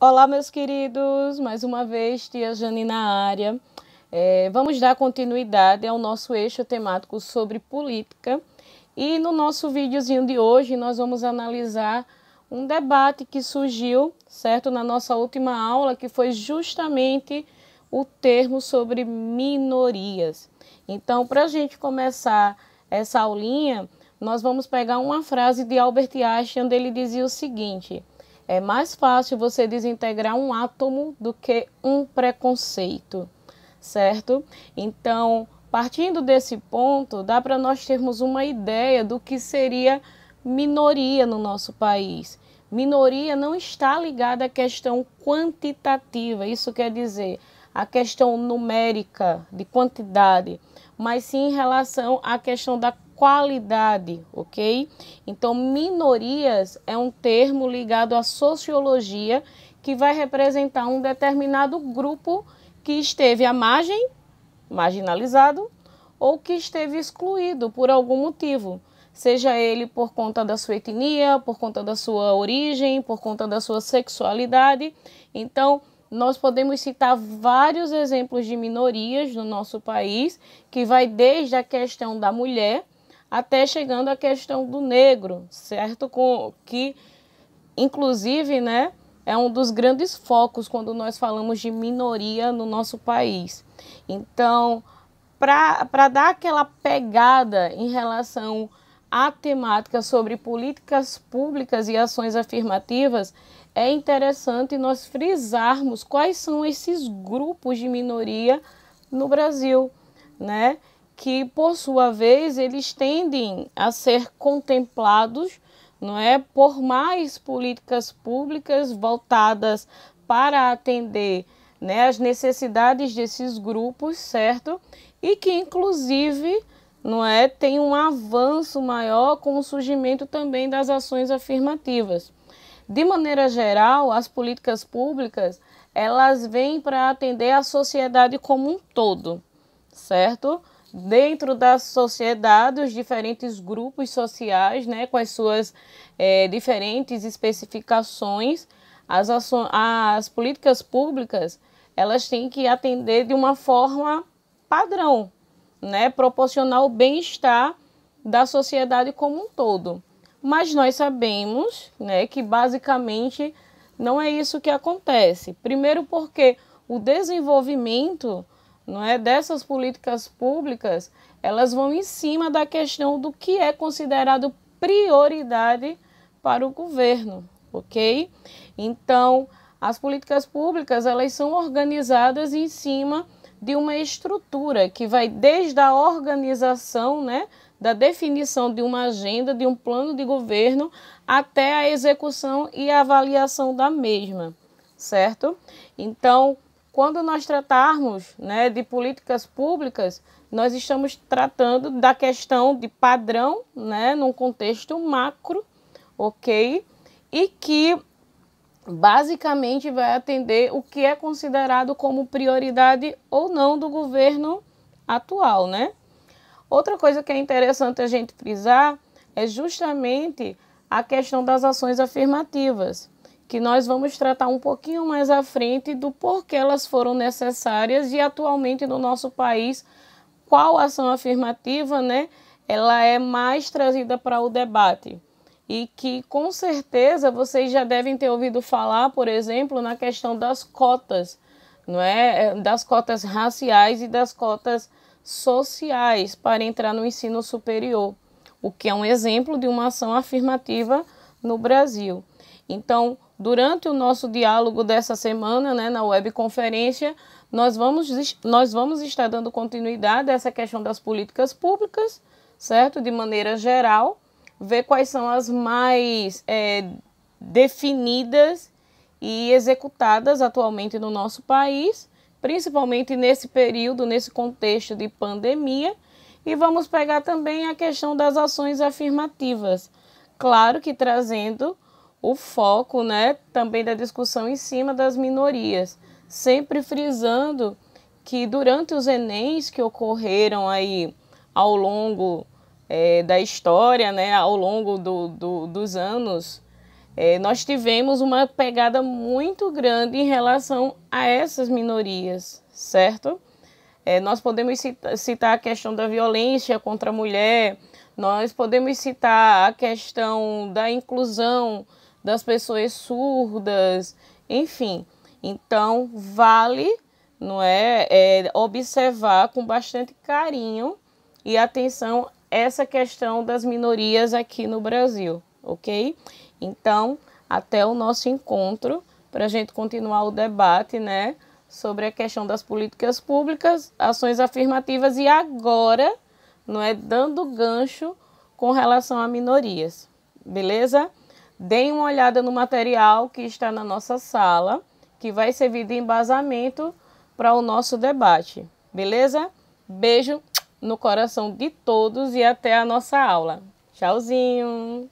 Olá, meus queridos, mais uma vez, tia Jane na área. Vamos dar continuidade ao nosso eixo temático sobre política. E no nosso videozinho de hoje, nós vamos analisar um debate que surgiu, certo, na nossa última aula, que foi justamente o termo sobre minorias. Então, para a gente começar essa aulinha, nós vamos pegar uma frase de Albert Einstein, onde ele dizia o seguinte: é mais fácil você desintegrar um átomo do que um preconceito, certo? Então, partindo desse ponto, dá para nós termos uma ideia do que seria minoria no nosso país. Minoria não está ligada à questão quantitativa, isso quer dizer a questão numérica de quantidade, mas sim em relação à questão da qualidade, ok? Então, minorias é um termo ligado à sociologia que vai representar um determinado grupo que esteve à margem, marginalizado, ou que esteve excluído por algum motivo, seja ele por conta da sua etnia, por conta da sua origem, por conta da sua sexualidade. Então, nós podemos citar vários exemplos de minorias no nosso país, que vai desde a questão da mulher até chegando à questão do negro, certo? Que, inclusive, né, é um dos grandes focos quando nós falamos de minoria no nosso país. Então, para dar aquela pegada em relação à temática sobre políticas públicas e ações afirmativas, é interessante nós frisarmos quais são esses grupos de minoria no Brasil, né? Que, por sua vez, eles tendem a ser contemplados, não é, por mais políticas públicas voltadas para atender, né, as necessidades desses grupos, certo? E que, inclusive, não é, tem um avanço maior com o surgimento também das ações afirmativas. De maneira geral, as políticas públicas, elas vêm para atender a sociedade como um todo, certo? Dentro da sociedade, os diferentes grupos sociais, né, com as suas diferentes especificações, as políticas públicas, elas têm que atender de uma forma padrão, né, proporcionar o bem-estar da sociedade como um todo. Mas nós sabemos, né, que basicamente não é isso que acontece. Primeiro porque o desenvolvimento, não é, dessas políticas públicas, elas vão em cima da questão do que é considerado prioridade para o governo, ok? Então, as políticas públicas, elas são organizadas em cima de uma estrutura que vai desde a organização, né, da definição de uma agenda, de um plano de governo, até a execução e a avaliação da mesma, certo? Então, quando nós tratarmos, né, de políticas públicas, nós estamos tratando da questão de padrão, né, num contexto macro, ok? E que basicamente vai atender o que é considerado como prioridade ou não do governo atual, né? Outra coisa que é interessante a gente frisar é justamente a questão das ações afirmativas, que nós vamos tratar um pouquinho mais à frente do porquê elas foram necessárias e atualmente no nosso país, qual ação afirmativa, né, ela é mais trazida para o debate. E que com certeza vocês já devem ter ouvido falar, por exemplo, na questão das cotas, não é? Das cotas raciais e das cotas sociais para entrar no ensino superior, o que é um exemplo de uma ação afirmativa no Brasil. Então, durante o nosso diálogo dessa semana, né, na webconferência, nós vamos estar dando continuidade a essa questão das políticas públicas, certo? De maneira geral, ver quais são as mais definidas e executadas atualmente no nosso país, principalmente nesse período, nesse contexto de pandemia, e vamos pegar também a questão das ações afirmativas, claro que trazendo o foco, né, também da discussão em cima das minorias, sempre frisando que durante os Enems que ocorreram aí ao longo da história, né, ao longo dos anos, nós tivemos uma pegada muito grande em relação a essas minorias, certo? Nós podemos citar a questão da violência contra a mulher, nós podemos citar a questão da inclusão das pessoas surdas, enfim. Então, vale, não observar com bastante carinho e atenção essa questão das minorias aqui no Brasil, ok? Então, até o nosso encontro para a gente continuar o debate, né, sobre a questão das políticas públicas, ações afirmativas e agora, dando gancho com relação a minorias, beleza? Deem uma olhada no material que está na nossa sala, que vai servir de embasamento para o nosso debate, beleza? Beijo no coração de todos e até a nossa aula. Tchauzinho!